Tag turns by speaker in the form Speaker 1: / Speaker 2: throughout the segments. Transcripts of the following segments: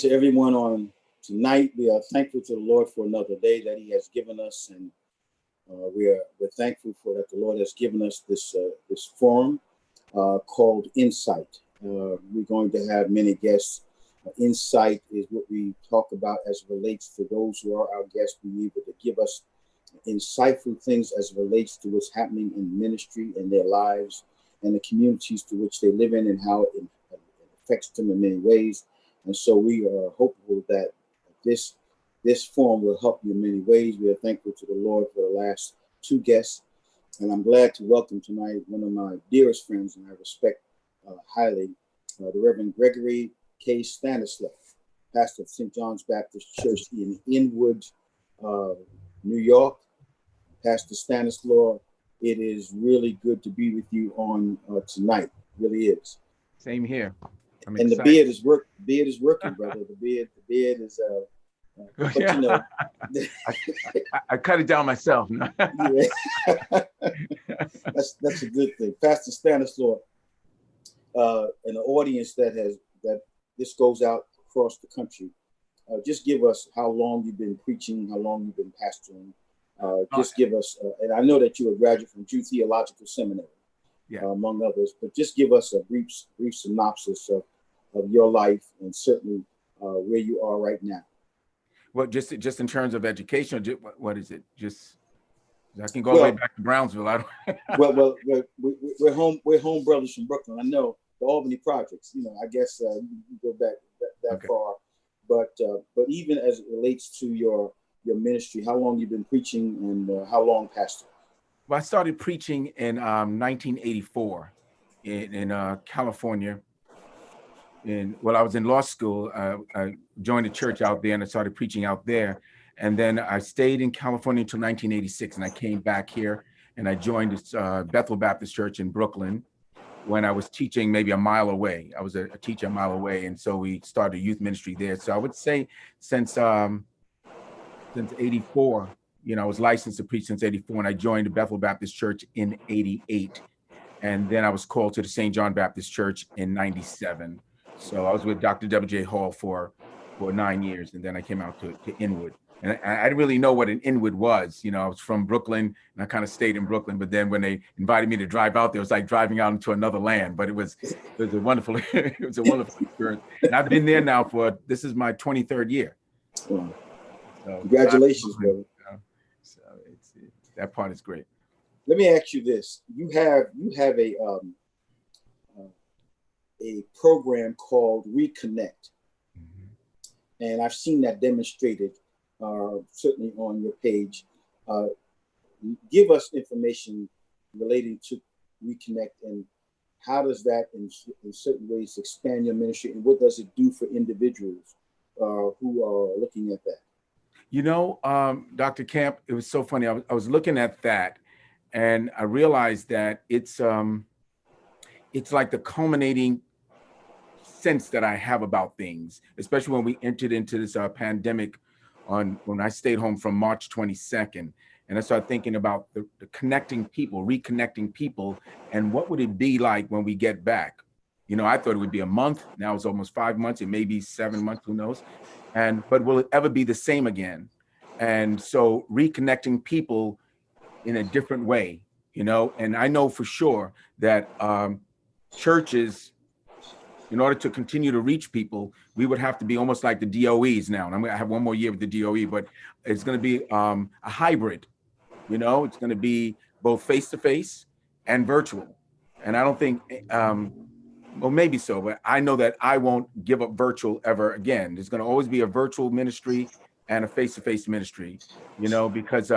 Speaker 1: to everyone on tonight. We are thankful to the Lord for another day that He has given us, and we're thankful for that the Lord has given us this forum called Insight. We're going to have many guests. Insight is what we talk about as it relates to those who are our guests, be able to give us insightful things as it relates to what's happening in ministry and their lives and the communities to which they live in and how it affects them in many ways. And so we are hopeful that this forum will help you in many ways. We are thankful to the Lord for the last two guests. And I'm glad to welcome tonight one of my dearest friends, and I respect highly, the Reverend Gregory K. Stanislaus, pastor of St. John's Baptist Church in Inwood, New York. Pastor Stanislaus, it is really good to be with you on tonight. It really is.
Speaker 2: Same here. I'm
Speaker 1: and
Speaker 2: excited.
Speaker 1: The beard is working, brother. The beard is but you know,
Speaker 2: I cut it down myself.
Speaker 1: Yeah. that's a good thing. Pastor Stanislaus, an audience that this goes out across the country. Just give us how long you've been preaching, how long you've been pastoring. Just give us, and I know that you're a graduate from Jew Theological Seminary, among others, but just give us a brief synopsis of your life and certainly where you are right now.
Speaker 2: Well, just in terms of education, what is it? Just I can go all the way back to Brownsville. I don't.
Speaker 1: We're home brothers from Brooklyn. I know the Albany projects. You know, I guess you go back that far, but even as it relates to your ministry, how long you've been preaching and how long pastor?
Speaker 2: Well, I started preaching in 1984 in California. I was in law school. I joined a church out there and I started preaching out there. And then I stayed in California until 1986, and I came back here and I joined this Bethel Baptist Church in Brooklyn when I was teaching maybe a mile away. I was a teacher a mile away, and so we started a youth ministry there. So I would say since 84, I was licensed to preach since 84, and I joined the Bethel Baptist Church in 88. And then I was called to the St. John Baptist Church in 97. So I was with Dr. W.J. Hall for 9 years, and then I came out to Inwood. And I didn't really know what an Inwood was. I was from Brooklyn, and I kind of stayed in Brooklyn. But then when they invited me to drive out there, it was like driving out into another land. But it was a wonderful experience. And I've been there now this is my 23rd year.
Speaker 1: Wow. So, congratulations, brother.
Speaker 2: So that part is great.
Speaker 1: Let me ask you this: you have a program called Reconnect, and I've seen that demonstrated certainly on your page. Give us information relating to Reconnect, and how does that in certain ways expand your ministry, and what does it do for individuals who are looking at that?
Speaker 2: Dr. Camp, it was so funny. I was looking at that, and I realized that it's like the culminating sense that I have about things, especially when we entered into this pandemic when I stayed home from March 22nd. And I started thinking about the connecting people, reconnecting people, and what would it be like when we get back? I thought it would be a month. Now it's almost 5 months. It may be 7 months, who knows? But will it ever be the same again? And so reconnecting people in a different way, and I know for sure that churches, in order to continue to reach people, we would have to be almost like the DOEs now. And I'm going to have one more year with the DOE, but it's going to be a hybrid. It's going to be both face-to-face and virtual. And I don't think, well, maybe so, but I know that I won't give up virtual ever again. There's going to always be a virtual ministry and a face-to-face ministry, because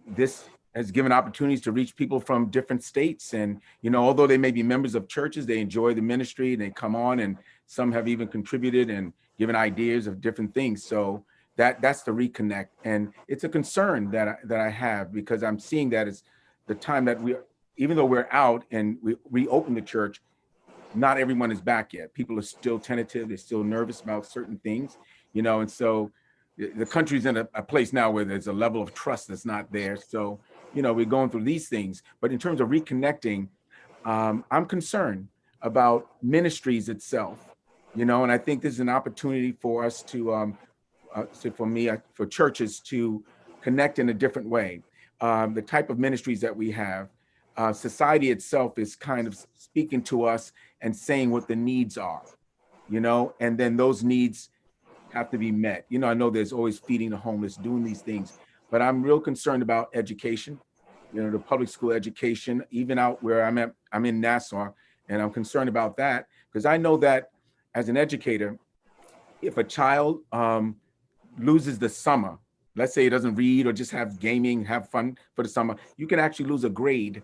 Speaker 2: this has given opportunities to reach people from different states. And, although they may be members of churches, they enjoy the ministry, they come on, and some have even contributed and given ideas of different things. So that's the reconnect. And it's a concern that I have, because I'm seeing that it's the time that even though we're out and we reopen the church, not everyone is back yet. People are still tentative. They're still nervous about certain things, and so the country's in a place now where there's a level of trust that's not there. So, we're going through these things. But in terms of reconnecting, I'm concerned about ministries itself. you know, and I think this is an opportunity for us to for me, for churches to connect in a different way. The type of ministries that we have, society itself is kind of speaking to us and saying what the needs are, you know, and then those needs have to be met. You know, I know there's always feeding the homeless, doing these things, but I'm real concerned about education, you know, the public school education, even out where I'm at, I'm in Nassau, and I'm concerned about that because I know that as an educator, if a child loses the summer, let's say he doesn't read or just have gaming, have fun for the summer, you can actually lose a grade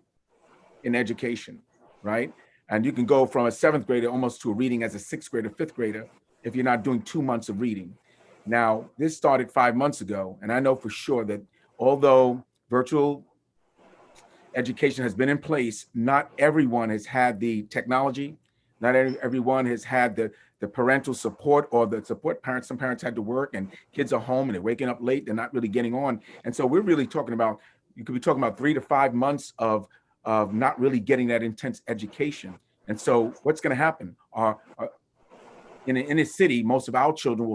Speaker 2: in education, right? And you can go from a seventh grader almost to a reading as a sixth grader, fifth grader, if you're not doing 2 months of reading. Now, this started 5 months ago, and I know for sure that although virtual education has been in place, not everyone has had the technology, not everyone has had the parental support or the support parents. Some parents had to work and kids are home and they're waking up late, they're not really getting on. And so we're really talking about, you could be talking about 3 to 5 months of not really getting that intense education. And so what's going to happen? In a city, most of our children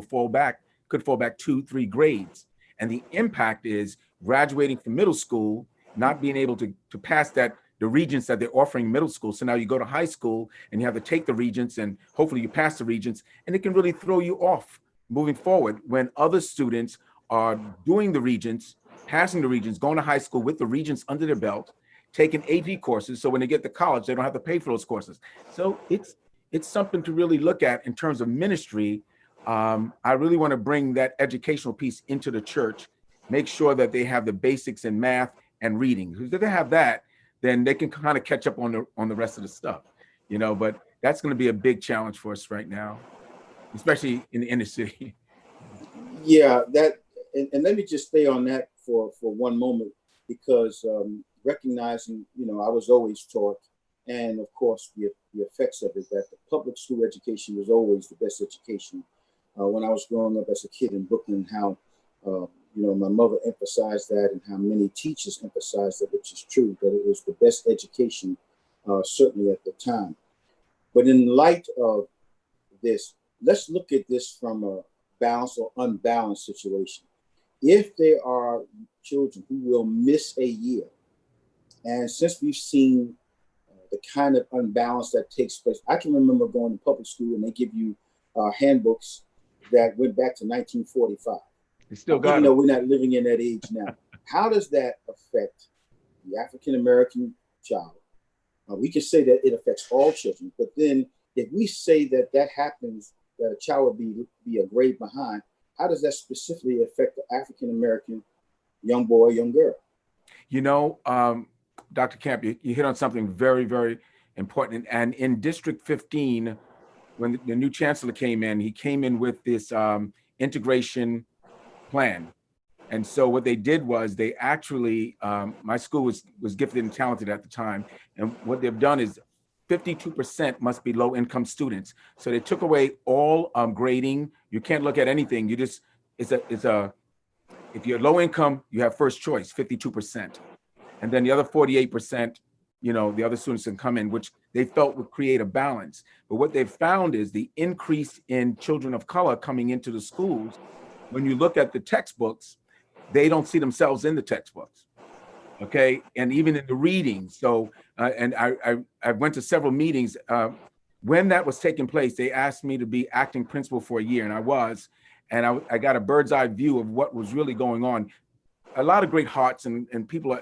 Speaker 2: could fall back 2, 3 grades. And the impact is graduating from middle school, not being able to pass the regents that they're offering middle school. So now you go to high school and you have to take the regents and hopefully you pass the regents, and it can really throw you off moving forward when other students are doing the regents, passing the regents, going to high school with the regents under their belt, taking AP courses. So when they get to college, they don't have to pay for those courses. So it's something to really look at in terms of ministry. I really want to bring that educational piece into the church, make sure that they have the basics in math and reading. Because if they have that, then they can kind of catch up on the rest of the stuff, you know. But that's going to be a big challenge for us right now, especially in the inner city.
Speaker 1: Yeah, and let me just stay on that for one moment, because recognizing, you know, I was always taught, and of course the effects of it, that the public school education was always the best education. When I was growing up as a kid in Brooklyn, how you know, my mother emphasized that, and how many teachers emphasized that, which is true, that it was the best education, certainly at the time. But in light of this, let's look at this from a balanced or unbalanced situation. If there are children who will miss a year, and since we've seen the kind of unbalance that takes place, I can remember going to public school and they give you handbooks that went back to 1945.
Speaker 2: You still got
Speaker 1: even
Speaker 2: it.
Speaker 1: though we're not living in that age now. How does that affect the African-American child? We can say that it affects all children, but then if we say that that happens, that a child would be a grade behind, how does that specifically affect the African-American young boy, young girl?
Speaker 2: You know, Dr. Camp, you hit on something very, very important. And in District 15, when the new chancellor came in, he came in with this integration plan. And so what they did was they actually, my school was gifted and talented at the time. And what they've done is 52% must be low income students. So they took away all grading. You can't look at anything. You just, if you're low income, you have first choice, 52%. And then the other 48%, you know, the other students can come in, which they felt would create a balance. But what they've found is the increase in children of color coming into the schools. When you look at the textbooks, they don't see themselves in the textbooks, okay? And even in the reading. So, and I went to several meetings. When that was taking place, they asked me to be acting principal for a year, and I was. And I got a bird's eye view of what was really going on. A lot of great hearts and people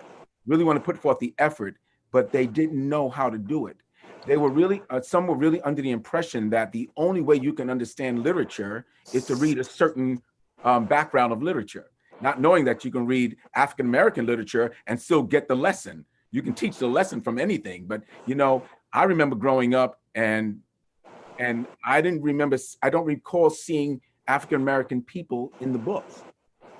Speaker 2: really want to put forth the effort, but they didn't know how to do it. They were really, some were really under the impression that the only way you can understand literature is to read a certain background of literature, not knowing that you can read African-American literature and still get the lesson. You can teach the lesson from anything. But, you know, I remember growing up and I don't recall seeing African-American people in the books,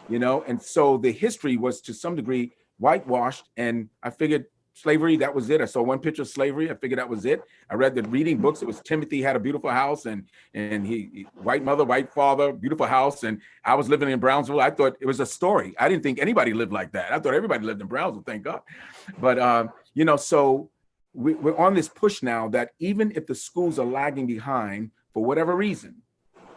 Speaker 2: you know? And so the history was to some degree whitewashed, and I figured slavery, that was it. I saw one picture of slavery. I figured that was it. I read the reading books. It was Timothy had a beautiful house and he white mother, white father, beautiful house. And I was living in Brownsville. I thought it was a story. I didn't think anybody lived like that. I thought everybody lived in Brownsville, thank God. But, you know, so we're on this push now that even if the schools are lagging behind, for whatever reason,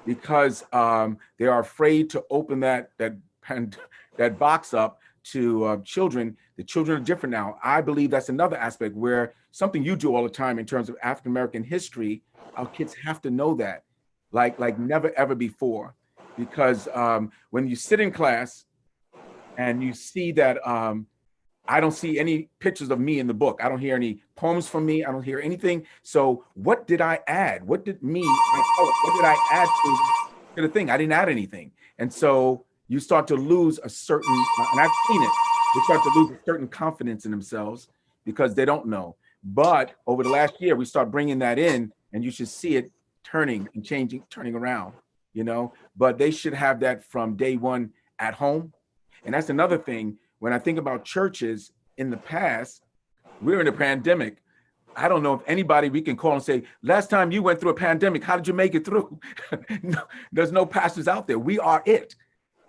Speaker 2: because they are afraid to open that box up to children. The children are different now. I believe that's another aspect where something you do all the time in terms of African American history. Our kids have to know that, like never ever before, because when you sit in class and you see that I don't see any pictures of me in the book. I don't hear any poems from me. I don't hear anything. So what did I add? What did what did I add to the thing? I didn't add anything. And so you start to lose a certain, and I've seen it, they start to lose a certain confidence in themselves because they don't know. But over the last year, we start bringing that in, and you should see it turning and changing, turning around, you know, but they should have that from day one at home. And that's another thing. When I think about churches in the past, we're in a pandemic. I don't know if anybody we can call and say, last time you went through a pandemic, how did you make it through? No, there's no pastors out there. We are it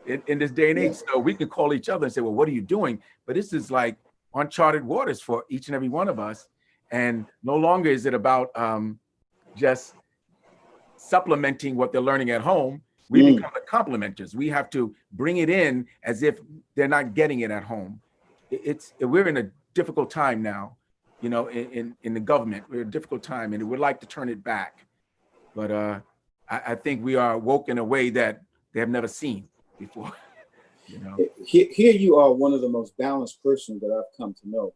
Speaker 2: in this day and age. So we can call each other and say, well, what are you doing? But this is like uncharted waters for each and every one of us. And no longer is it about just supplementing what they're learning at home. We become the complementers. We have to bring it in as if they're not getting it at home. We're in a difficult time now, you know, in the government. We're in a difficult time, and we'd like to turn it back. But I think we are woke in a way that they have never seen before. You know,
Speaker 1: here you are, one of the most balanced persons that I've come to know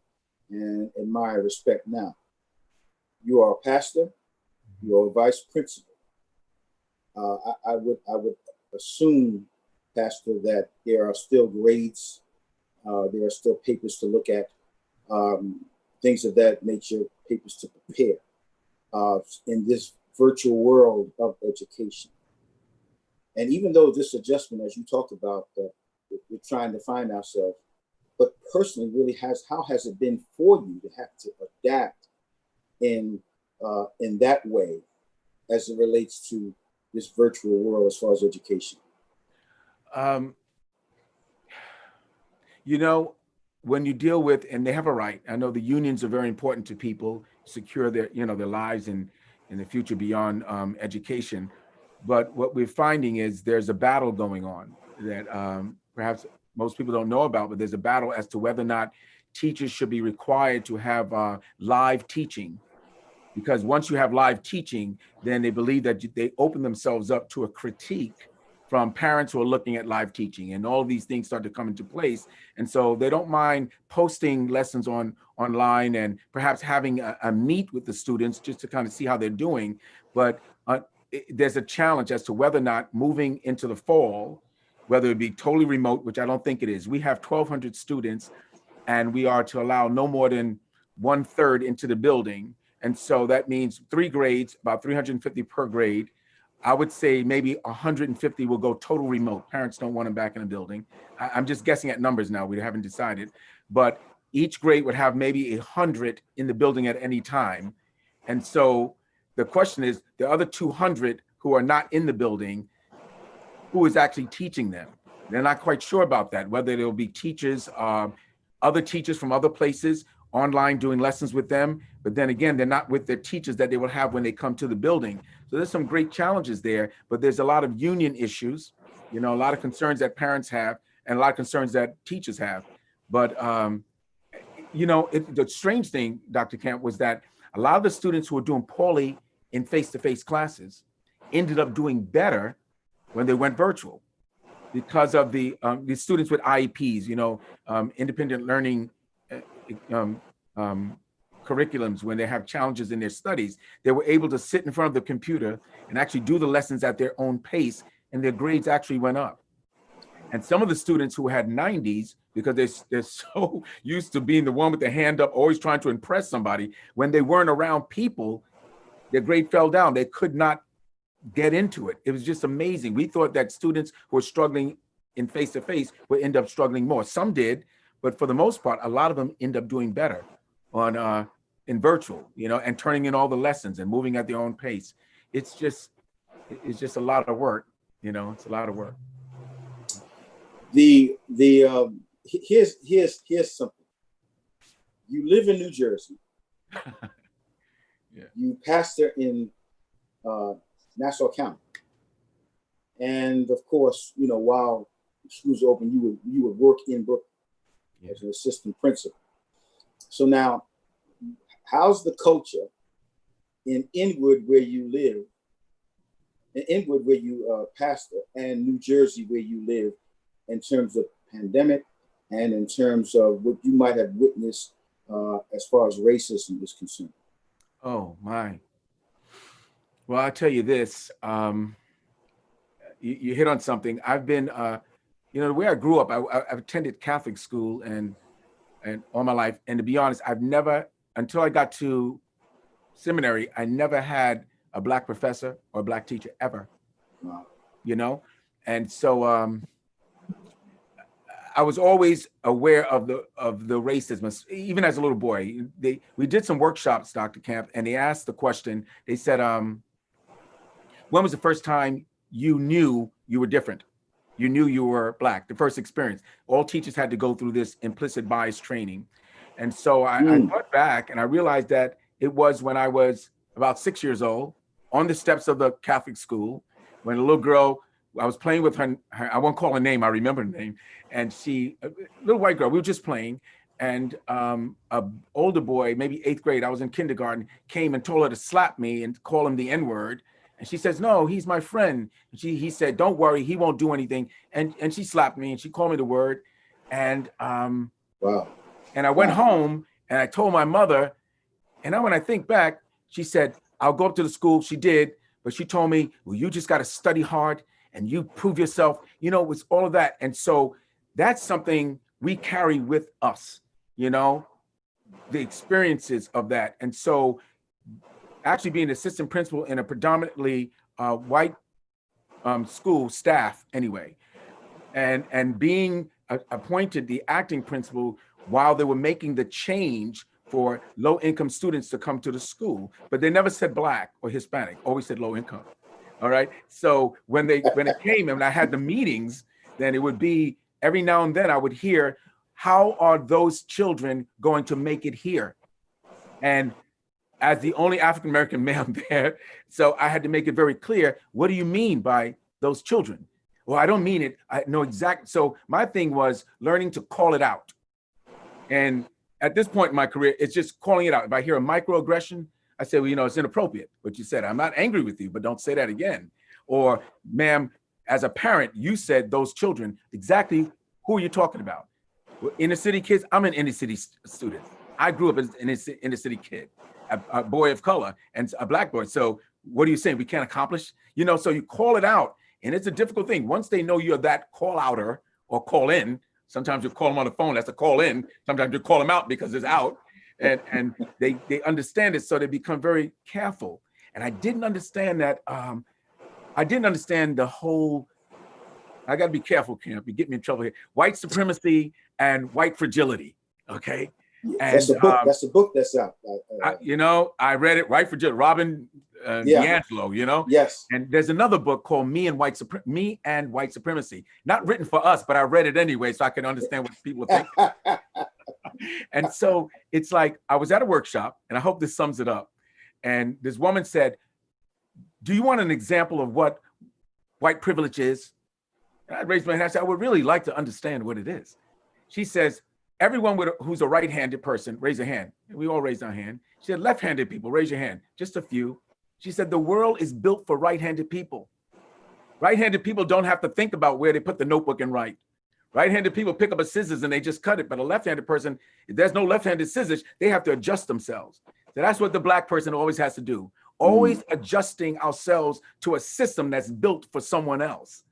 Speaker 1: and admire, respect now. You are a pastor. You are a vice principal. I would assume, Pastor, that there are still grades, there are still papers to look at, things of that nature, papers to prepare in this virtual world of education. And even though this adjustment, as you talked about, we're trying to find ourselves, but personally, really, how has it been for you to have to adapt in that way as it relates to this virtual world as far as education?
Speaker 2: You know, when you deal with, and they have a right, I know the unions are very important to people, secure their, you know, their lives and in the future beyond education. But what we're finding is there's a battle going on that perhaps most people don't know about, but there's a battle as to whether or not teachers should be required to have live teaching. Because once you have live teaching, then they believe that they open themselves up to a critique from parents who are looking at live teaching, and all of these things start to come into place. And so they don't mind posting lessons online and perhaps having a meet with the students just to kind of see how they're doing. But there's a challenge as to whether or not moving into the fall, whether it be totally remote, which I don't think it is. We have 1,200 students, and we are to allow no more than 1/3 into the building. And so that means 3 grades, about 350 per grade. I would say maybe 150 will go total remote. Parents don't want them back in the building. I'm just guessing at numbers now. We haven't decided. But each grade would have maybe 100 in the building at any time. And so the question is, the other 200 who are not in the building, who is actually teaching them? They're not quite sure about that, whether there'll be teachers, other teachers from other places, online doing lessons with them, but then again, they're not with their teachers that they will have when they come to the building. So there's some great challenges there, but there's a lot of union issues, you know, a lot of concerns that parents have and a lot of concerns that teachers have. But, you know, the strange thing, Dr. Camp, was that a lot of the students who were doing poorly in face-to-face classes ended up doing better when they went virtual because of the students with IEPs, you know, independent learning curriculums. When they have challenges in their studies, they were able to sit in front of the computer and actually do the lessons at their own pace, and their grades actually went up. And some of the students who had 90s, because they're so used to being the one with the hand up, always trying to impress somebody, when they weren't around people, their grade fell down. They could not get into it. It was just amazing. We thought that students who were struggling in face-to-face would end up struggling more. Some did, but for the most part, a lot of them end up doing better on in virtual, you know, and turning in all the lessons and moving at their own pace. It's just a lot of work, you know. It's a lot of work.
Speaker 1: Here's something. You live in New Jersey.
Speaker 2: Yeah.
Speaker 1: You pastor in Nassau County. And of course, you know, while schools are open, you would work in Brooklyn as an assistant principal. So now, how's the culture in Inwood where you live, in Inwood where you pastor, and New Jersey where you live, in terms of pandemic and in terms of what you might have witnessed as far as racism is concerned?
Speaker 2: Oh my. Well, I'll tell you this. You hit on something. I've been, you know, the way I grew up, I've attended Catholic school and all my life. And to be honest, I've never, until I got to seminary, I never had a Black professor or a Black teacher ever.
Speaker 1: Wow.
Speaker 2: You know, and so I was always aware of the racism, even as a little boy. We did some workshops, Dr. Camp, and they asked the question. They said, when was the first time you knew you were different? You knew you were Black, the first experience. All teachers had to go through this implicit bias training. And so I thought back and I realized that it was when I was about 6 years old on the steps of the Catholic school, when a little girl, I was playing with her, I won't call her name, I remember her name. And she, a little white girl, we were just playing. And a older boy, maybe 8th grade, I was in kindergarten, came and told her to slap me and call him the N-word. And she says, no, he's my friend. He said, don't worry, he won't do anything. And she slapped me and she called me the word. And
Speaker 1: Wow.
Speaker 2: And I went home and I told my mother, and now when I think back, she said, I'll go up to the school. She did, but she told me, well, you just got to study hard and you prove yourself, you know, with all of that. And so that's something we carry with us, you know, the experiences of that. And so actually being an assistant principal in a predominantly white school staff anyway, and being appointed the acting principal while they were making the change for low-income students to come to the school, but they never said Black or Hispanic, always said low income. All right. So when it came and I had the meetings, then it would be every now and then I would hear, how are those children going to make it here? And as the only African-American male there, so I had to make it very clear, what do you mean by those children? Well, I don't mean it. I know exactly. So my thing was learning to call it out. And at this point in my career, it's just calling it out. If I hear a microaggression, I say, well, you know, it's inappropriate what you said. I'm not angry with you, but don't say that again. Or, ma'am, as a parent, you said those children, exactly who are you talking about? Well, inner city kids, I'm an inner city student. I grew up as an inner city kid, a boy of color and a Black boy. So what are you saying? We can't accomplish? You know, so you call it out. And it's a difficult thing. Once they know you're that call outer or call in, sometimes you call them on the phone, that's a call in. Sometimes you call them out because it's out. And they understand it, so they become very careful. And I didn't understand that. I didn't understand the whole, I gotta be careful, Camp, you get me in trouble here. White supremacy and white fragility, okay? And,
Speaker 1: that's a book. That's a book that's out.
Speaker 2: You know, I read it. White Fragility, Robin D'Angelo. You know.
Speaker 1: Yes.
Speaker 2: And there's another book called Me and White Supremacy. Not written for us, but I read it anyway, so I can understand what people think. And so it's like I was at a workshop, and I hope this sums it up. And this woman said, "Do you want an example of what white privilege is?" And I raised my hand. I said, "I would really like to understand what it is." She says, everyone who's a right-handed person, raise a hand. We all raised our hand. She said, left-handed people, raise your hand. Just a few. She said, the world is built for right-handed people. Right-handed people don't have to think about where they put the notebook and write. Right-handed people pick up a scissors and they just cut it. But a left-handed person, if there's no left-handed scissors, they have to adjust themselves. So that's what the Black person always has to do. Always adjusting ourselves to a system that's built for someone else.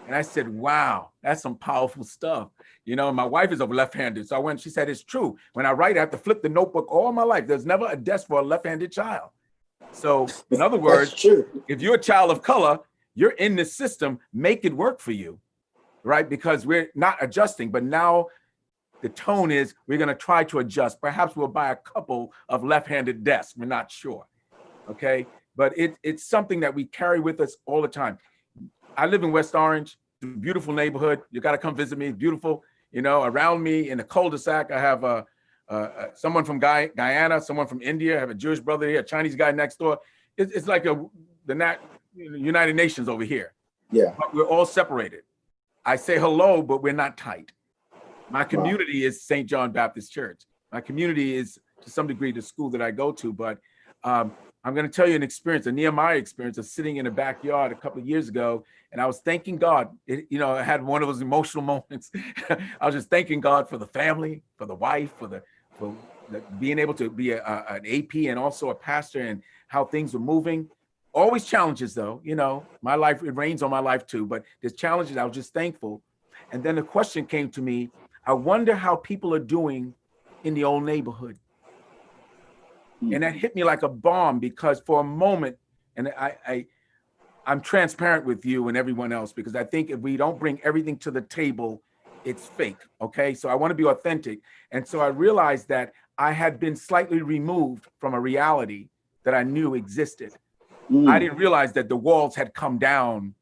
Speaker 2: And I said, wow, that's some powerful stuff. You know, my wife is a left-handed. So I went, she said, it's true. When I write, I have to flip the notebook all my life. There's never a desk for a left-handed child. So in other words, if you're a child of color, you're in this system, make it work for you, right? Because we're not adjusting, but now the tone is we're gonna try to adjust. Perhaps we'll buy a couple of left-handed desks, we're not sure, okay? But it's something that we carry with us all the time. I live in West Orange, beautiful neighborhood. You got to come visit me. It's beautiful. You know, around me in the cul-de-sac, I have someone from Guyana, someone from India. I have a Jewish brother here, a Chinese guy next door. It's like the United Nations over here.
Speaker 1: Yeah.
Speaker 2: But we're all separated. I say hello, but we're not tight. My community is St. John Baptist Church. My community is, to some degree, the school that I go to. But I'm going to tell you an experience, a Nehemiah experience of sitting in a backyard a couple of years ago. And I was thanking God. I had one of those emotional moments. I was just thanking God for the family, for the wife, for being able to be an AP and also a pastor, and how things were moving. Always challenges, though. My life, it rains on my life too, but there's challenges. I was just thankful. And then the question came to me, I wonder how people are doing in the old neighborhood. And that hit me like a bomb, because for a moment, and I'm transparent with you and everyone else, because I think if we don't bring everything to the table, it's fake. Okay. So I want to be authentic. And so I realized that I had been slightly removed from a reality that I knew existed. I didn't realize that the walls had come down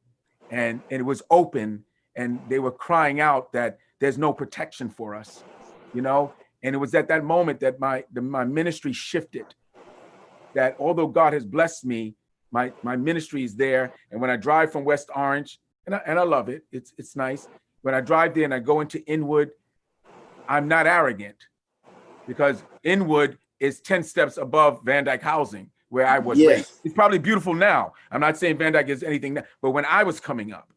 Speaker 2: and it was open, and they were crying out that there's no protection for us, And it was at that moment that my ministry shifted, that although God has blessed me, my ministry is there. And when I drive from West Orange, and I love it, it's nice. When I drive there and I go into Inwood, I'm not arrogant, because Inwood is 10 steps above Vandyke housing, where I was raised. It's probably beautiful now. I'm not saying Vandyke is anything now, but when I was coming up,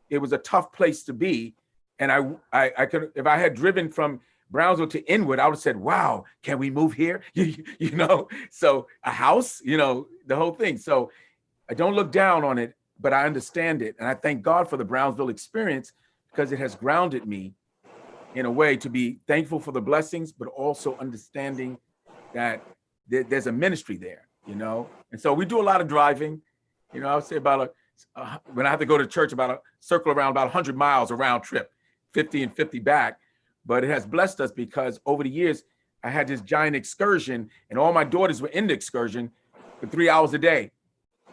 Speaker 2: it was a tough place to be. And I could, if I had driven from Brownsville to Inwood, I would have said, wow, can we move here? So a house, the whole thing. So I don't look down on it, but I understand it. And I thank God for the Brownsville experience, because it has grounded me in a way to be thankful for the blessings, but also understanding that there's a ministry there, And so we do a lot of driving. I would say about when I have to go to church, about a circle around about 100 miles a round trip, 50 and 50 back. But it has blessed us, because over the years, I had this giant excursion, and all my daughters were in the excursion for 3 hours a day.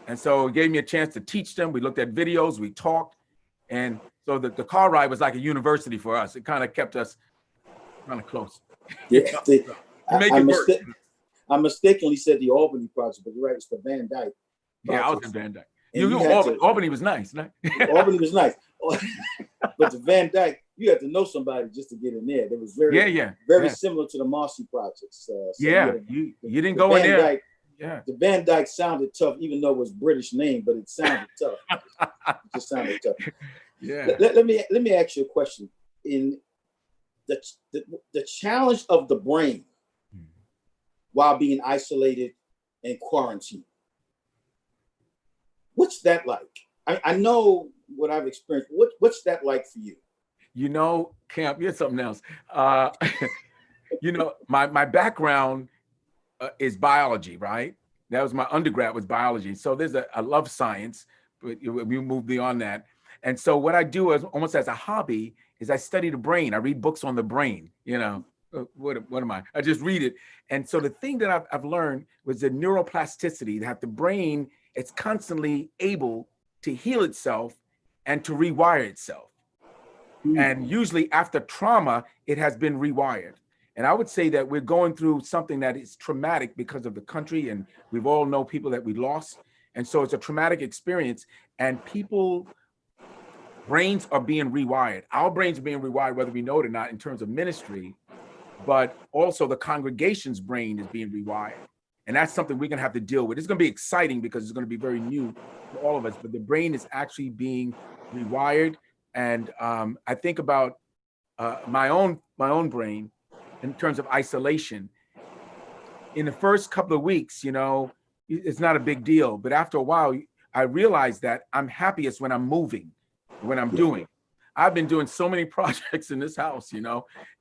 Speaker 2: And so it gave me a chance to teach them. We looked at videos, we talked. And so the car ride was like a university for us. It kind of kept us kind of close.
Speaker 1: Yeah,
Speaker 2: I
Speaker 1: mistakenly said the Albany project, but you're right, it's the Vandyke.
Speaker 2: Yeah, I was in Vandyke. Albany was nice.
Speaker 1: Albany was nice. But the Vandyke, you had to know somebody just to get in there. It was very similar to the Marcy projects.
Speaker 2: You didn't go in there. Yeah.
Speaker 1: The Vandyke sounded tough, even though it was British name, but it sounded tough. It just sounded tough.
Speaker 2: Yeah.
Speaker 1: Let me ask you a question. In the challenge of the brain while being isolated and quarantined, what's that like? I know what I've experienced. What's that like for you?
Speaker 2: Camp, here's something else. My background is biology, right? That was my undergrad, was biology. So I love science, but we move beyond that. And so what I do is almost as a hobby is I study the brain. I read books on the brain, what am I? I just read it. And so the thing that I've learned was the neuroplasticity, that the brain is constantly able to heal itself and to rewire itself. And usually after trauma, it has been rewired. And I would say that we're going through something that is traumatic because of the country, and we've all know people that we lost. And so it's a traumatic experience, and brains are being rewired. Our brains are being rewired, whether we know it or not, in terms of ministry, but also the congregation's brain is being rewired. And that's something we're gonna have to deal with. It's gonna be exciting because it's gonna be very new for all of us, but the brain is actually being rewired. And I think about my own brain in terms of isolation. In the first couple of weeks, it's not a big deal, but after a while, I realized that I'm happiest when I'm moving, when I'm doing. I've been doing so many projects in this house,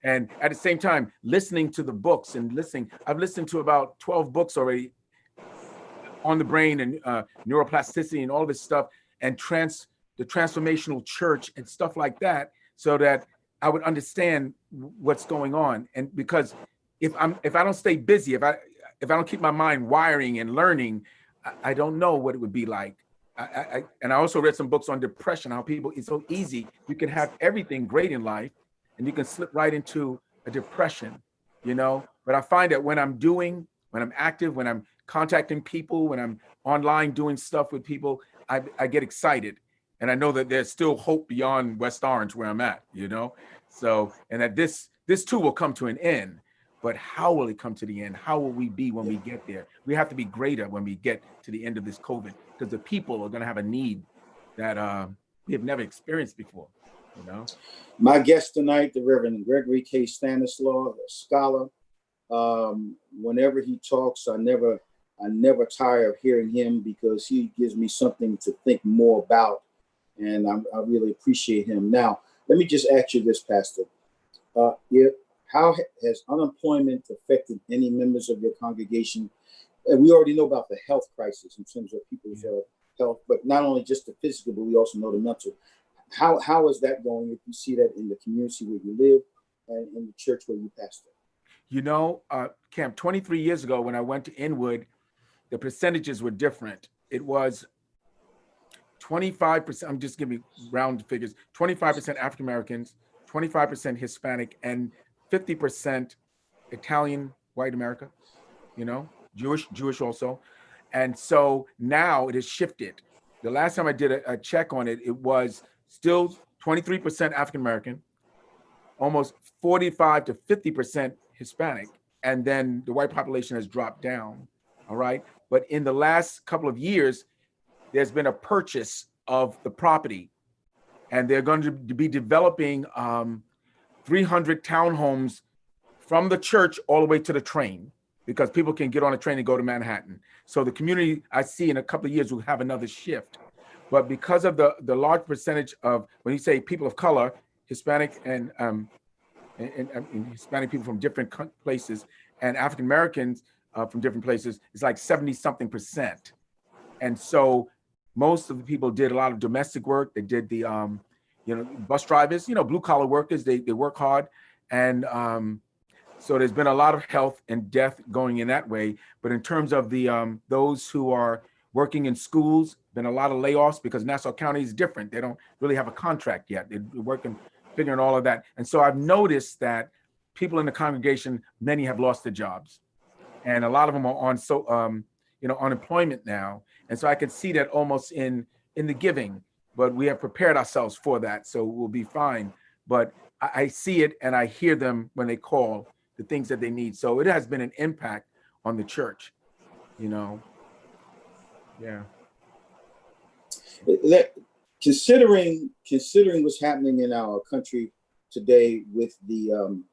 Speaker 2: and at the same time, listening to the books and listening. I've listened to about 12 books already on the brain and neuroplasticity and all this stuff, and the transformational church and stuff like that, so that I would understand what's going on. And because if I don't stay busy, if I don't keep my mind wiring and learning, I don't know what it would be like. And I also read some books on depression, how it's so easy. You can have everything great in life and you can slip right into a depression, But I find that when I'm active, when I'm contacting people, when I'm online doing stuff with people, I get excited, and I know that there's still hope beyond West Orange where I'm at, So, and that this too will come to an end. But how will it come to the end? How will we be when we get there? We have to be greater when we get to the end of this COVID, because the people are going to have a need that we have never experienced before,
Speaker 1: My guest tonight, the Reverend Gregory K. Stanislaus, a scholar. Whenever he talks, I never tire of hearing him, because he gives me something to think more about, and I really appreciate him. Now, let me just ask you this, Pastor. How has unemployment affected any members of your congregation? And we already know about the health crisis in terms of people's health, but not only just the physical, but we also know the mental. How is that going, if you see that in the community where you live and in the church where you pastor?
Speaker 2: Camp, 23 years ago when I went to Inwood, the percentages were different. It was 25%, I'm just giving round figures, 25% African Americans, 25% Hispanic, and 50% Italian, white America, Jewish also. And so now it has shifted. The last time I did a check on it, it was still 23% African American, almost 45 to 50% Hispanic, and then the white population has dropped down, all right? But in the last couple of years, there's been a purchase of the property, and they're going to be developing 300 townhomes from the church all the way to the train, because people can get on a train and go to Manhattan. So the community, I see in a couple of years, will have another shift. But because of the large percentage of, when you say people of color, Hispanic and Hispanic people from different places, and African Americans from different places, it's like 70-something%. And so most of the people did a lot of domestic work. They did the, bus drivers, blue collar workers, they work hard. And so there's been a lot of health and death going in that way. But in terms of the those who are working in schools, been a lot of layoffs, because Nassau County is different. They don't really have a contract yet. They're working, figuring all of that. And so I've noticed that people in the congregation, many have lost their jobs, and a lot of them are on unemployment now. And so I can see that almost in the giving, but we have prepared ourselves for that, so we'll be fine. But I see it and I hear them when they call the things that they need. So it has been an impact on the church, Yeah.
Speaker 1: Considering what's happening in our country today with the,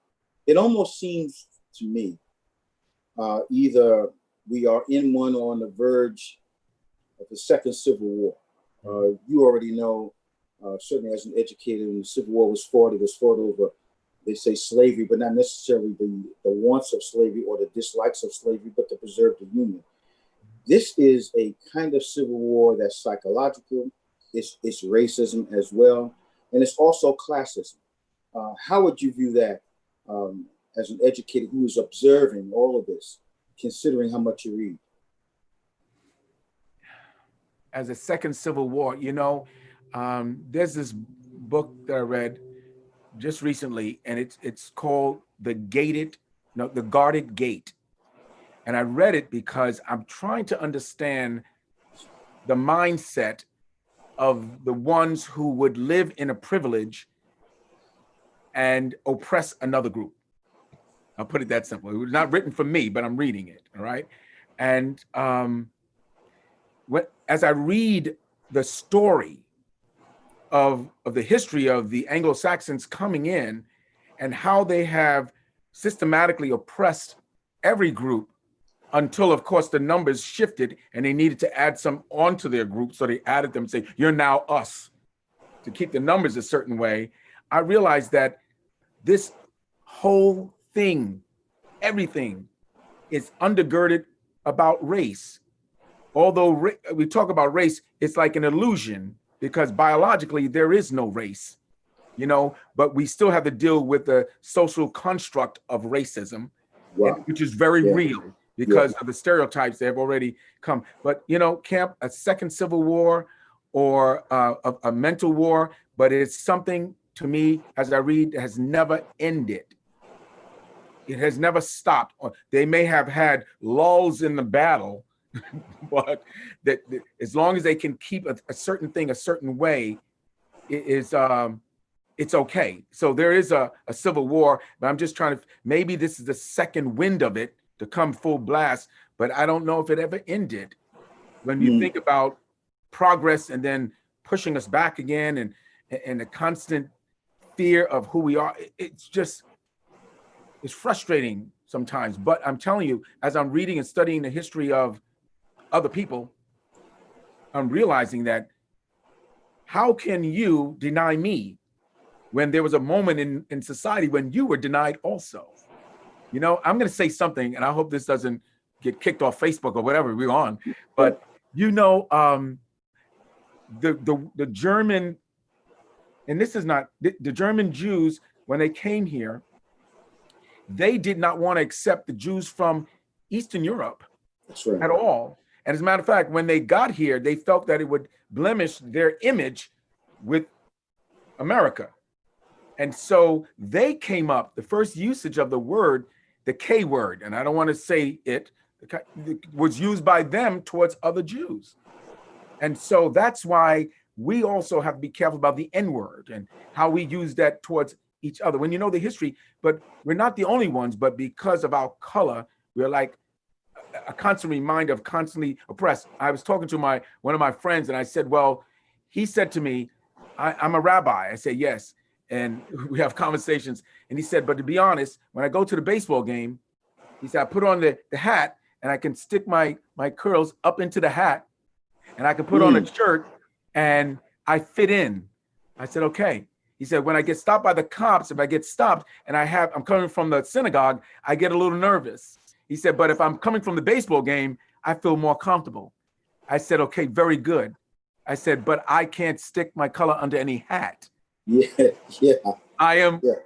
Speaker 1: it almost seems to me, either we are in one or on the verge of the second Civil War. You already know, certainly as an educator, when the Civil War was fought, it was fought over, they say, slavery, but not necessarily the wants of slavery or the dislikes of slavery, but to preserve the Union. This is a kind of civil war that's psychological. It's racism as well, and it's also classism. How would you view that as an educator who is observing all of this, considering how much you read?
Speaker 2: As a second Civil War, there's this book that I read just recently, and it's called The Guarded Gate. And I read it because I'm trying to understand the mindset of the ones who would live in a privilege and oppress another group. I'll put it that simple. It was not written for me, but I'm reading it, all right? And as I read the story of the history of the Anglo-Saxons coming in and how they have systematically oppressed every group, until, of course, the numbers shifted and they needed to add some onto their group. So they added them and say, you're now us, to keep the numbers a certain way. I realized that this whole thing, everything, is undergirded about race. Although we talk about race, it's like an illusion, because biologically there is no race, but we still have to deal with the social construct of racism, which is very real. Because of the stereotypes that have already come. But, Camp, a second Civil War or a mental war, but it's something, to me, as I read, has never ended. It has never stopped. They may have had lulls in the battle, but that as long as they can keep a certain thing a certain way, it is it's okay. So there is a civil war, but I'm just trying to, maybe this is the second wind of it to come full blast, but I don't know if it ever ended. When you think about progress and then pushing us back again, and the constant fear of who we are, it's frustrating sometimes. But I'm telling you, as I'm reading and studying the history of other people, I'm realizing that how can you deny me when there was a moment in society when you were denied also? You know, I'm going to say something, and I hope this doesn't get kicked off Facebook or whatever we're on, but you know, the German, and this is not, the German Jews, when they came here, they did not want to accept the Jews from Eastern Europe. That's right. At all. And as a matter of fact, when they got here, they felt that it would blemish their image with America. And so they came up, the first usage of the word, the K word, and I don't want to say it, was used by them towards other Jews. And so that's why we also have to be careful about the N word and how we use that towards each other. When you know the history, but we're not the only ones, but because of our color, we're like a constant reminder of constantly oppressed. I was talking to one of my friends, and I said, well, he said to me, I'm a rabbi. I said, yes. And we have conversations. And he said, but to be honest, when I go to the baseball game, he said, I put on the hat, and I can stick my curls up into the hat, and I can put on a shirt, and I fit in. I said, okay. He said, when I get stopped by the cops, if I get stopped and I'm coming from the synagogue, I get a little nervous. He said, but if I'm coming from the baseball game, I feel more comfortable. I said, okay, very good. I said, but I can't stick my color under any hat. Yeah.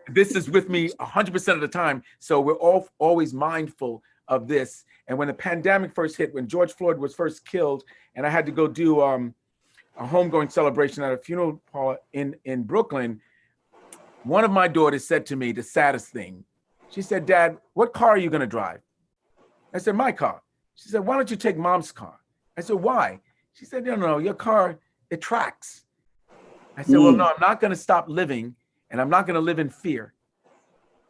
Speaker 2: This is with me 100% of the time. So we're always mindful of this. And when the pandemic first hit, when George Floyd was first killed, and I had to go do a homegoing celebration at a funeral parlor in Brooklyn, one of my daughters said to me the saddest thing. She said, Dad, what car are you going to drive? I said, my car. She said, why don't you take Mom's car? I said, why? She said, no, your car, it tracks. I said, well, no, I'm not going to stop living, and I'm not going to live in fear.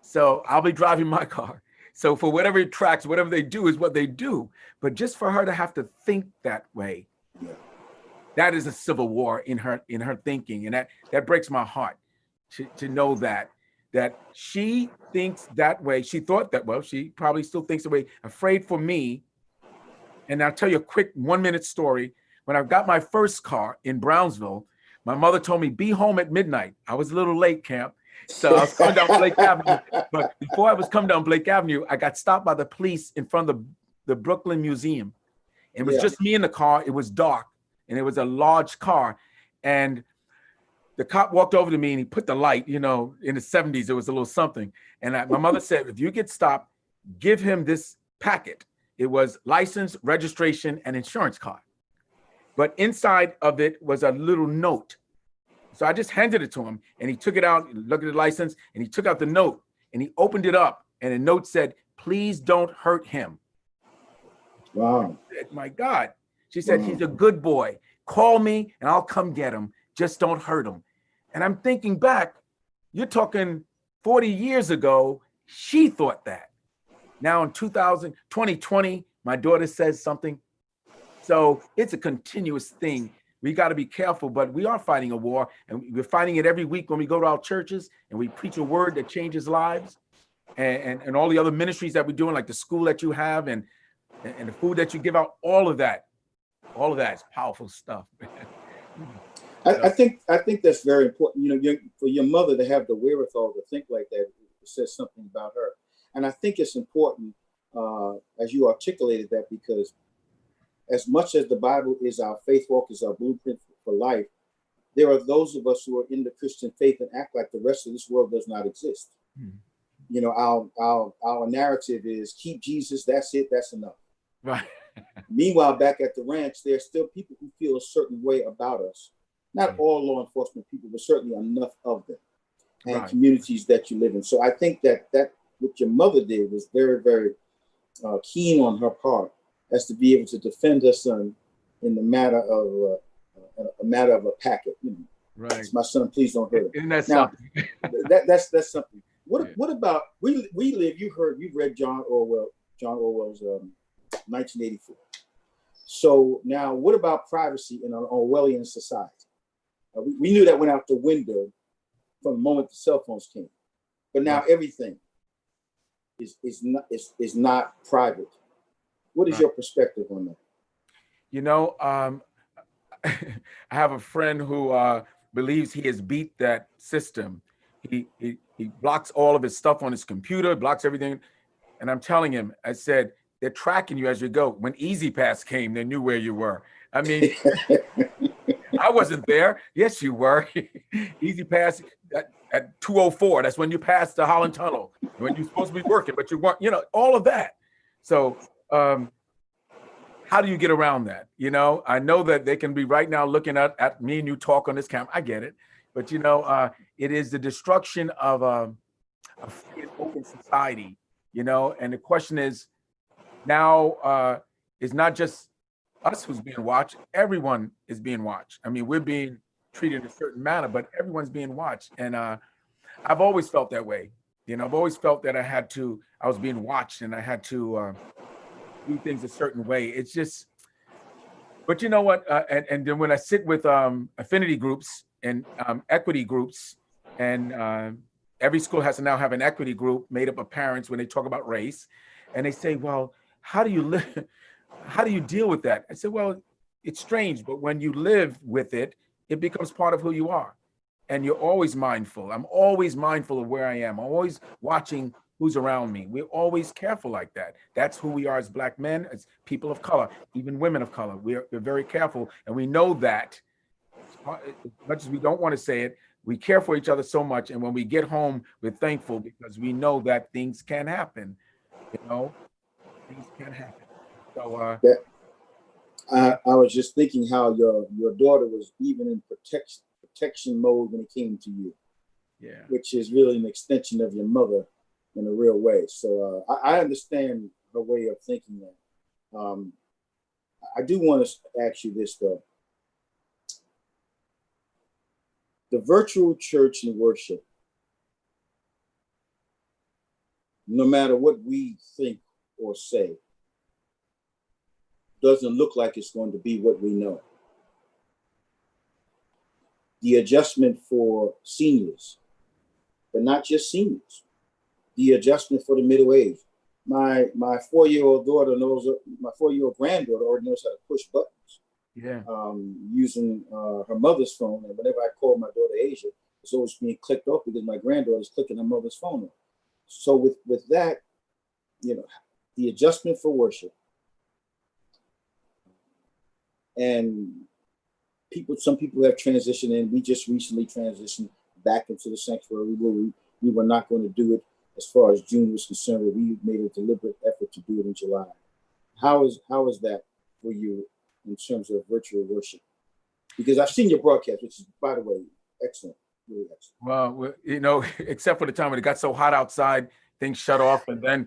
Speaker 2: So I'll be driving my car. So for whatever it tracks, whatever they do is what they do. But just for her to have to think that way, that is a civil war in her thinking. And that breaks my heart to know that she thinks that way. She thought that, well, she probably still thinks the way, afraid for me. And I'll tell you a quick 1-minute story. When I got my first car in Brownsville, my mother told me, be home at midnight. I was a little late, Camp. So I was coming down Blake Avenue. But before I was coming down Blake Avenue, I got stopped by the police in front of the Brooklyn Museum. It was just me in the car. It was dark, and it was a large car. And the cop walked over to me, and he put the light, in the 70s, it was a little something. And my mother said, if you get stopped, give him this packet. It was license, registration, and insurance card. But inside of it was a little note. So I just handed it to him, and he took it out, looked at the license, and he took out the note, and he opened it up, and the note said, please don't hurt him. Wow. Said, my God. She said, he's a good boy. Call me, and I'll come get him. Just don't hurt him. And I'm thinking back, you're talking 40 years ago, she thought that. Now in 2020, my daughter says something. So it's a continuous thing. We got to be careful, but we are fighting a war, and we're fighting it every week when we go to our churches and we preach a word that changes lives, and all the other ministries that we're doing, like the school that you have and the food that you give out, all of that is powerful stuff.
Speaker 1: I think that's very important. For your mother to have the wherewithal to think like that, it says something about her. And I think it's important, as you articulated that, because as much as the Bible is our faith walk, is our blueprint for life, there are those of us who are in the Christian faith and act like the rest of this world does not exist. Our narrative is keep Jesus, that's it, that's enough. Right. Meanwhile, back at the ranch, there's still people who feel a certain way about us. Not all law enforcement people, but certainly enough of them, and communities that you live in. So I think that what your mother did was very, very keen on her part as to be able to defend her son in the matter of a matter of a packet. You know,
Speaker 2: right.
Speaker 1: My son, please don't hurt.
Speaker 2: Isn't that
Speaker 1: Now,
Speaker 2: something?
Speaker 1: that's something.
Speaker 2: Yeah.
Speaker 1: What about we live? You've read John Orwell's 1984. So now, what about privacy in an Orwellian society? We knew that went out the window from the moment the cell phones came, but now everything is not private. What is your perspective on that?
Speaker 2: You know, I have a friend who believes he has beat that system. He blocks all of his stuff on his computer, blocks everything. And I'm telling him, I said, they're tracking you as you go. When Easy Pass came, they knew where you were. I mean, I wasn't there. Yes, you were. Easy Pass at 2:04. That's when you passed the Holland Tunnel, when you're supposed to be working, but you weren't, you know, all of that. So how do you get around that? You know, I know that they can be right now looking at me and you talk on this camera. I get it. But, you know, it is the destruction of a free and open society, you know, and the question is now it's not just us who's being watched. Everyone is being watched. I mean, we're being treated in a certain manner, but everyone's being watched. And I've always felt that way. You know, I've always felt that I was being watched and I had to do things a certain way. It's just, but you know what? And then when I sit with affinity groups and equity groups, and every school has to now have an equity group made up of parents when they talk about race, and they say, well, how do you live? How do you deal with that? I said, well, it's strange, but when you live with it, it becomes part of who you are. And you're always mindful. I'm always mindful of where I am. I'm always watching who's around me. We're always careful like that. That's who we are as Black men, as people of color, even women of color. We're very careful. And we know that, as much as we don't want to say it, we care for each other so much. And when we get home, we're thankful because we know that things can happen. You know, things can happen. So
Speaker 1: I was just thinking how your daughter was even in protection mode when it came to you.
Speaker 2: Yeah.
Speaker 1: Which is really an extension of your mother in a real way. So I understand her way of thinking that. I do want to ask you this though. The virtual church and worship, no matter what we think or say, doesn't look like it's going to be what we know. The adjustment for seniors, but not just seniors, the adjustment for the middle age. My 4-year-old daughter my 4-year-old granddaughter already knows how to push buttons.
Speaker 2: Yeah.
Speaker 1: Using her mother's phone. And whenever I call my daughter Asia, it's always being clicked off because my granddaughter's clicking her mother's phone off. So with that, you know, the adjustment for worship, and some people have transitioned in. We just recently transitioned back into the sanctuary where we were not going to do it as far as June was concerned, but we made a deliberate effort to do it in July. How is that for you in terms of virtual worship? Because I've seen your broadcast, which is, by the way, excellent, really excellent.
Speaker 2: Well, you know, except for the time when it got so hot outside, things shut off, and then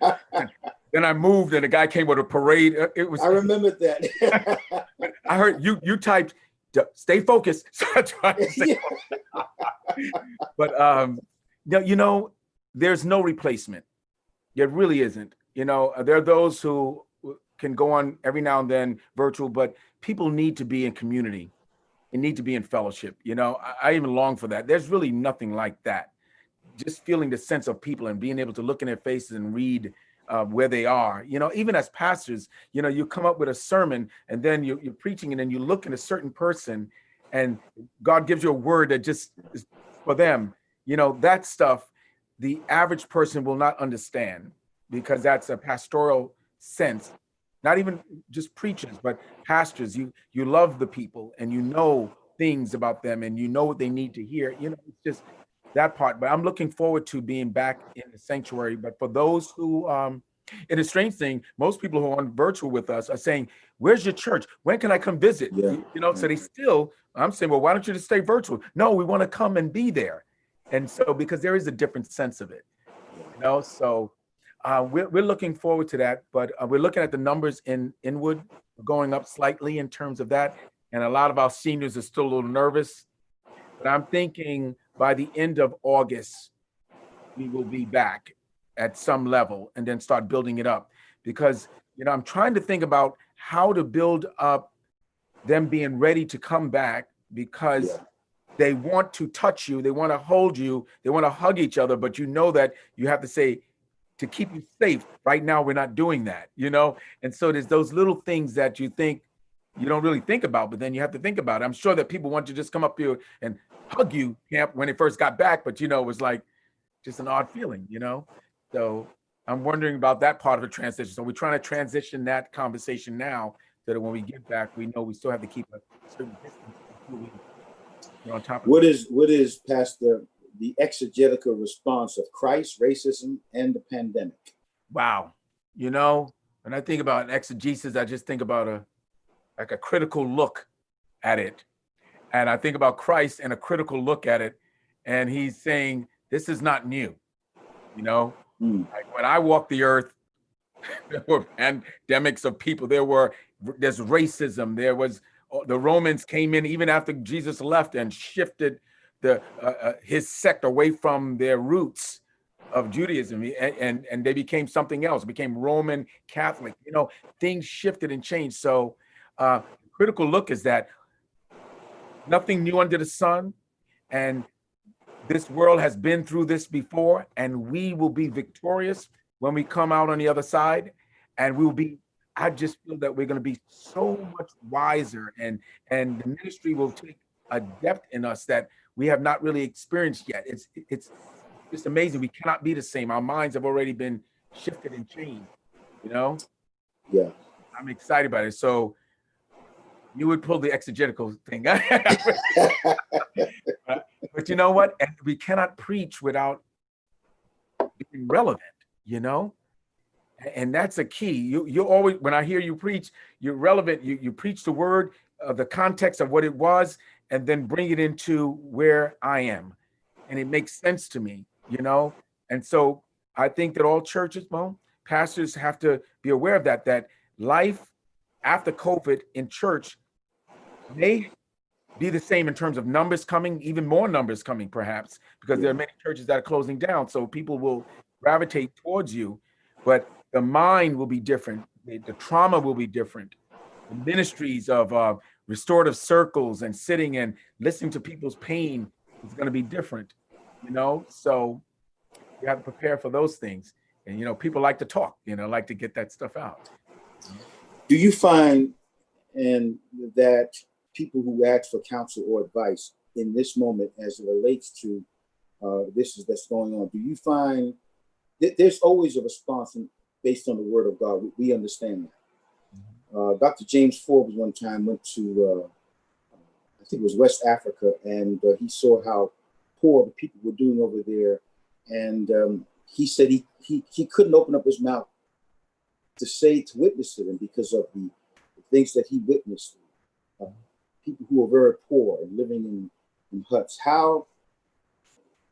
Speaker 2: then I moved, and the guy came with a parade. It was.
Speaker 1: I remembered that.
Speaker 2: I heard you typed, "Stay focused." So I tried to stay focused. But you know, there's no replacement. There really isn't. You know, there are those who can go on every now and then virtual, but people need to be in community and need to be in fellowship. You know, I even long for that. There's really nothing like that. Just feeling the sense of people and being able to look in their faces and read where they are. You know, even as pastors, you know, you come up with a sermon and then you're preaching and then you look at a certain person and God gives you a word that just is for them. You know, that stuff, the average person will not understand because that's a pastoral sense. Not even just preachers, but pastors. You love the people and you know things about them and you know what they need to hear. You know, it's just that part. But I'm looking forward to being back in the sanctuary. But for those who, and a strange thing, most people who are on virtual with us are saying, "Where's your church? When can I come visit?"
Speaker 1: Yeah.
Speaker 2: You know, so they still. I'm saying, well, why don't you just stay virtual? No, we want to come and be there. And so because there is a different sense of it, you know. So we're looking forward to that, but we're looking at the numbers in Inwood going up slightly in terms of that. And a lot of our seniors are still a little nervous, but I'm thinking by the end of August, we will be back at some level and then start building it up. Because, I'm trying to think about how to build up them being ready to come back, because they want to touch you, they want to hold you, they want to hug each other, but that you have to say, to keep you safe, right now we're not doing that, And so there's those little things that you think you don't really think about, but then you have to think about it. I'm sure that people want to just come up here and hug you, Camp, when they first got back, but it was like just an odd feeling, So I'm wondering about that part of the transition. So we're trying to transition that conversation now, so that when we get back, we know we still have to keep a certain distance until we're on top of it.
Speaker 1: What is, Pastor, the exegetical response of Christ, racism, and the pandemic?
Speaker 2: Wow. When I think about exegesis, I just think about a critical look at it. And I think about Christ and a critical look at it. And he's saying, this is not new. Like when I walked the earth, there were pandemics of people. There's racism. There was, the Romans came in even after Jesus left and shifted his sect away from their roots of Judaism, and they became something else, became Roman Catholic. Things shifted and changed. So critical look is that nothing new under the sun, and this world has been through this before, and we will be victorious when we come out on the other side. And I just feel that we're going to be so much wiser, and the ministry will take a depth in us that we have not really experienced yet. It's just amazing. We cannot be the same. Our minds have already been shifted and changed,
Speaker 1: Yeah.
Speaker 2: I'm excited about it. So you would pull the exegetical thing. But you know what? And we cannot preach without being relevant, And that's a key. You always, when I hear you preach, you're relevant. You preach the word, the context of what it was, and then bring it into where I am. And it makes sense to me, And so I think that all churches, pastors have to be aware of that life after COVID in church may be the same in terms of numbers coming, even more numbers coming perhaps, because there are many churches that are closing down. So people will gravitate towards you, but the mind will be different. The trauma will be different. The ministries of restorative circles and sitting and listening to people's pain is going to be different, So you have to prepare for those things. And, people like to talk, like to get that stuff out.
Speaker 1: Do you find that people who ask for counsel or advice in this moment, as it relates to that's going on, do you find that there's always a response based on the word of God? We understand that. Dr. James Forbes one time went to, I think it was West Africa, and he saw how poor the people were doing over there. And he said he couldn't open up his mouth to witness to them because of the things that he witnessed. People who are very poor and living in huts. How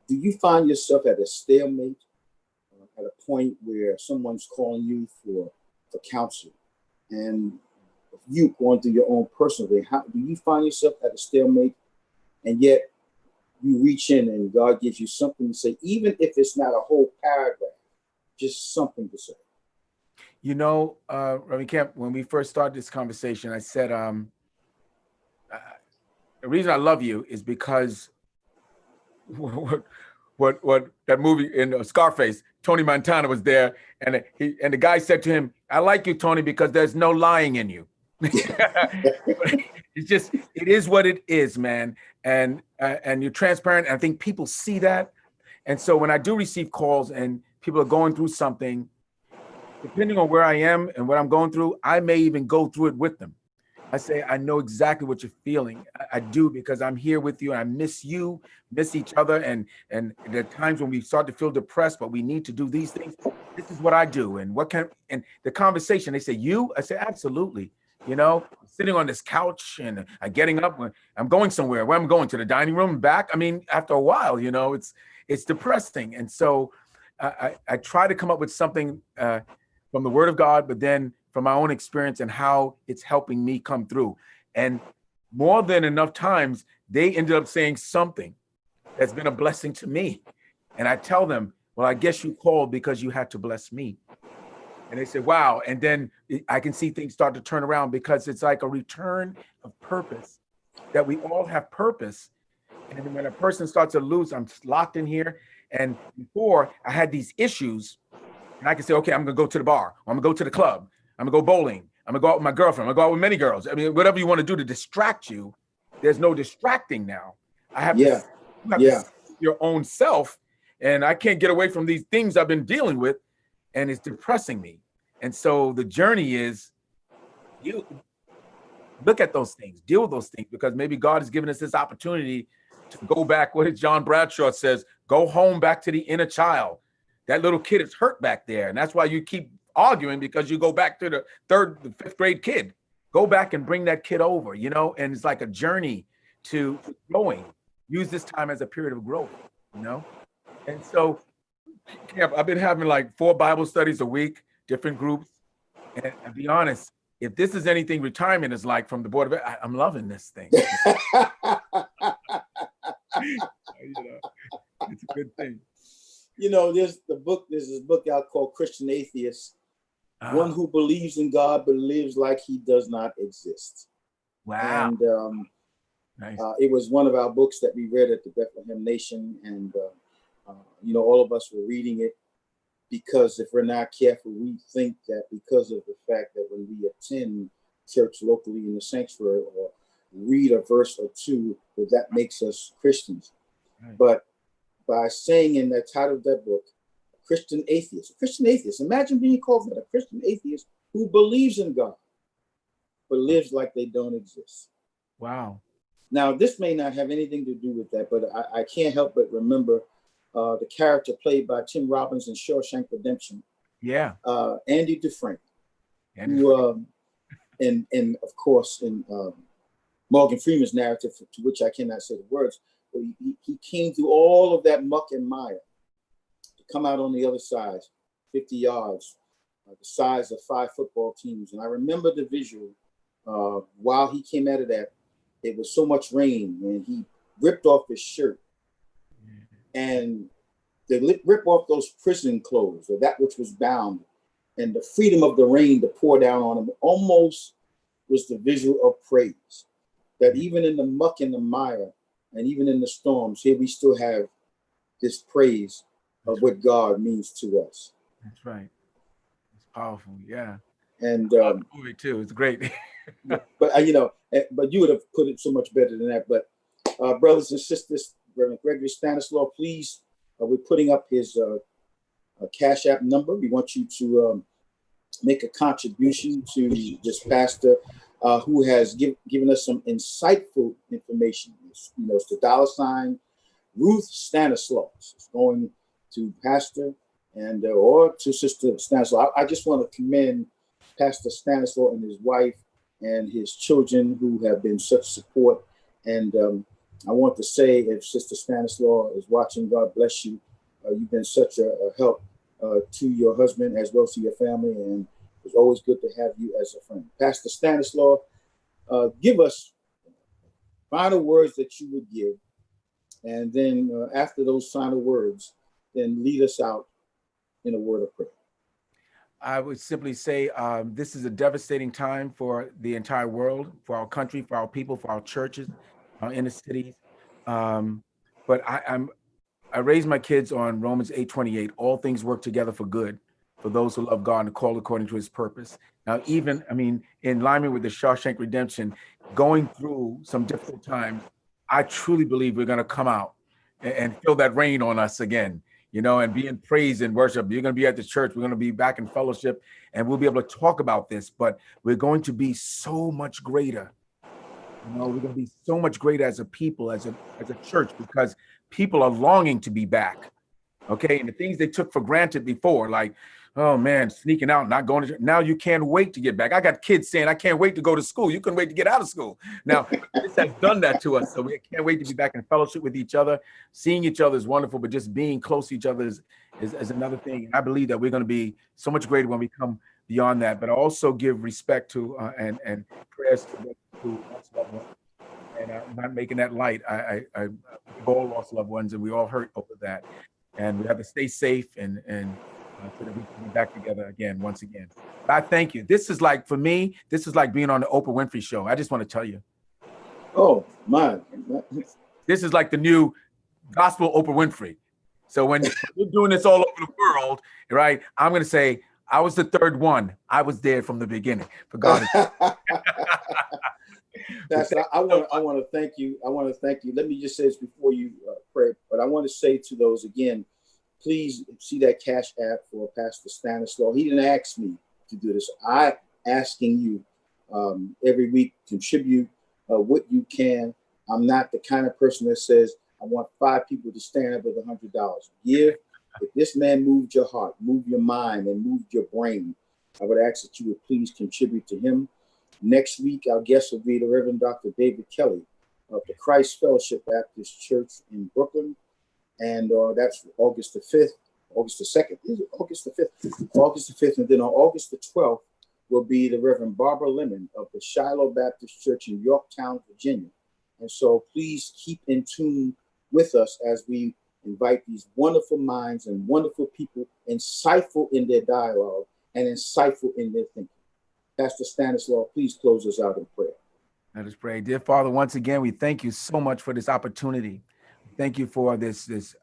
Speaker 1: do you find yourself at a stalemate, at a point where someone's calling you for counsel, and you going through your own personal thing? How do you find yourself at a stalemate, and yet you reach in and God gives you something to say, even if it's not a whole paragraph, just something to say?
Speaker 2: Reverend Kemp, when we first started this conversation, I said, the reason I love you is because what that movie in Scarface, Tony Montana was there, and the guy said to him, "I like you, Tony, because there's no lying in you." It is what it is, man. And you're transparent. And I think people see that. And so when I do receive calls and people are going through something, depending on where I am and what I'm going through, I may even go through it with them. I say, I know exactly what you're feeling. I do, because I'm here with you, and I miss you, miss each other. And there are times when we start to feel depressed, but we need to do these things. This is what I do. And and the conversation, they say, you? I say, absolutely. Sitting on this couch and getting up when I'm going somewhere, where I'm going to the dining room and back. I mean, after a while, it's depressing. And so I try to come up with something from the Word of God, but then from my own experience and how it's helping me come through. And more than enough times, they ended up saying something that's been a blessing to me. And I tell them, well, I guess you called because you had to bless me. And they said, wow. And then I can see things start to turn around, because it's like a return of purpose, that we all have purpose. And when a person starts to lose, I'm locked in here. And before, I had these issues, and I can say, okay, I'm going to go to the bar, or I'm going to go to the club, I'm going to go bowling, I'm going to go out with my girlfriend, I'm going to go out with many girls. I mean, whatever you want to do to distract you, there's no distracting now. I have to, you have to see your own self, and I can't get away from these things I've been dealing with, and it's depressing me. And so the journey is, you look at those things, deal with those things, because maybe God has given us this opportunity to go back. What John Bradshaw says, go home back to the inner child. That little kid is hurt back there. And that's why you keep arguing, because you go back to the fifth grade kid. Go back and bring that kid over, you know, and it's like a journey to growing. Use this time as a period of growth, you know? And so I've been having like 4 Bible studies a week, different groups. And to be honest, if this is anything retirement is like from the board of it, I'm loving this thing. You know, it's a good thing.
Speaker 1: You know, there's this book out called Christian Atheist, one who believes in God but lives like he does not exist.
Speaker 2: Wow.
Speaker 1: And
Speaker 2: nice.
Speaker 1: It was one of our books that we read at the Bethlehem Nation. And, you know, all of us were reading it because if we're not careful, we think that because of the fact that when we attend church locally in the sanctuary or read a verse or two, that makes us Christians. Right. But by saying in the title of that book, a Christian atheist, imagine being called a Christian atheist who believes in God, but lives like they don't exist.
Speaker 2: Wow.
Speaker 1: Now, this may not have anything to do with that, but I can't help but remember the character played by Tim Robbins in Shawshank Redemption.
Speaker 2: Yeah.
Speaker 1: Andy Dufresne, who, and of course, in Morgan Freeman's narrative, to which I cannot say the words, but he came through all of that muck and mire to come out on the other side, 50 yards, the size of 5 football teams. And I remember the visual while he came out of that. It was so much rain, and he ripped off his shirt, and they rip off those prison clothes, or that which was bound, and the freedom of the rain to pour down on him almost was the visual of praise. That even in the muck and the mire, and even in the storms, here we still have this praise of what God means to us.
Speaker 2: That's right. It's powerful, yeah.
Speaker 1: And
Speaker 2: movie too. It's great.
Speaker 1: But you know, but you would have put it so much better than that. But brothers and sisters, Reverend Gregory Stanislaus, please, we're putting up his Cash App number. We want you to make a contribution to this pastor who has given us some insightful information. You know, it's the $ Ruth Stanislaus. It's going to Pastor and or to Sister Stanislaus. I just want to commend Pastor Stanislaus and his wife and his children who have been such support. And I want to say, if Sister Stanislaus is watching, God bless you. You've been such a help to your husband as well as to your family, and it's always good to have you as a friend. Pastor Stanislaus, give us final words that you would give, and then after those final words, then lead us out in a word of prayer.
Speaker 2: I would simply say this is a devastating time for the entire world, for our country, for our people, for our churches, our inner cities. But I raised my kids on Romans 8:28. All things work together for good for those who love God and called according to his purpose. Now, even, I mean, in alignment with the Shawshank Redemption, going through some difficult times, I truly believe we're going to come out and feel that rain on us again, you know, and be in praise and worship. You're going to be at the church. We're going to be back in fellowship, and we'll be able to talk about this, but we're going to be so much greater. You know, we're going to be so much greater as a people, as a church, because people are longing to be back. Okay. And the things they took for granted before, like oh man, sneaking out, not going to church. Now you can't wait to get back. I got kids saying, I can't wait to go to school. You couldn't wait to get out of school. Now, this has done that to us. So we can't wait to be back in fellowship with each other. Seeing each other is wonderful, but just being close to each other is another thing. And I believe that we're going to be so much greater when we come beyond that. But I also give respect to and prayers to lost loved ones. And I'm not making that light. We've all lost loved ones, and we all hurt over that. And we have to stay safe and so that we can be back together again, once again. But I thank you. This is like, for me, this is like being on the Oprah Winfrey Show. I just want to tell you.
Speaker 1: Oh, my.
Speaker 2: This is like the new gospel Oprah Winfrey. So when you're doing this all over the world, right, I'm going to say, I was the third one. I was there from the beginning. For God.
Speaker 1: I want to thank you. I want to thank you. Let me just say this before you pray, but I want to say to those again, please see that Cash App for Pastor Stanislaus. He didn't ask me to do this. I asking you every week, contribute what you can. I'm not the kind of person that says I want 5 people to stand up with $100. Give. If this man moved your heart, moved your mind, and moved your brain, I would ask that you would please contribute to him. Next week, our guest will be the Reverend Dr. David Kelly of the Christ Fellowship Baptist Church in Brooklyn. And that's August the 5th, August the 2nd, August the 5th, August the 5th. And then on August the 12th will be the Reverend Barbara Lemon of the Shiloh Baptist Church in Yorktown, Virginia. And so please keep in tune with us as we invite these wonderful minds and wonderful people, insightful in their dialogue and insightful in their thinking. Pastor Stanislaus, please close us out in prayer.
Speaker 2: Let us pray. Dear Father, once again, we thank you so much for this opportunity. Thank you for this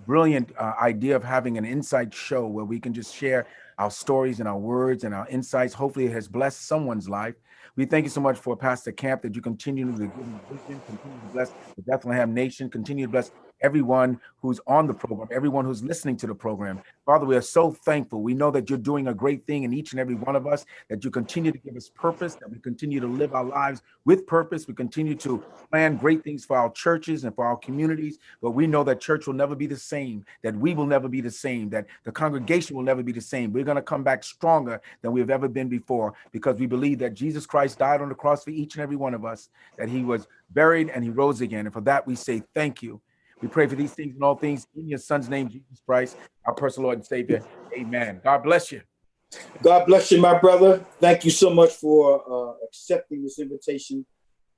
Speaker 2: brilliant idea of having an insight show where we can just share our stories and our words and our insights. Hopefully it has blessed someone's life. We thank you so much for Pastor Camp, that you continue to give him vision, continue to bless the Bethlehem nation, continue to bless everyone who's on the program, everyone who's listening to the program. Father, we are so thankful. We know that you're doing a great thing in each and every one of us, that you continue to give us purpose, that we continue to live our lives with purpose. We continue to plan great things for our churches and for our communities, but we know that church will never be the same, that we will never be the same, that the congregation will never be the same. We're going to come back stronger than we've ever been before, because we believe that Jesus Christ died on the cross for each and every one of us, that he was buried and he rose again. And for that, we say thank you. We pray for these things and all things in your son's name, Jesus Christ, our personal Lord and Savior. Amen. God bless you.
Speaker 1: God bless you, my brother. Thank you so much for accepting this invitation.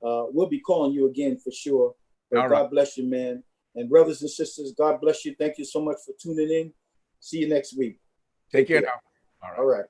Speaker 1: We'll be calling you again for sure. But God bless you, man. And brothers and sisters, God bless you. Thank you so much for tuning in. See you next week.
Speaker 2: Take care now.
Speaker 1: All right.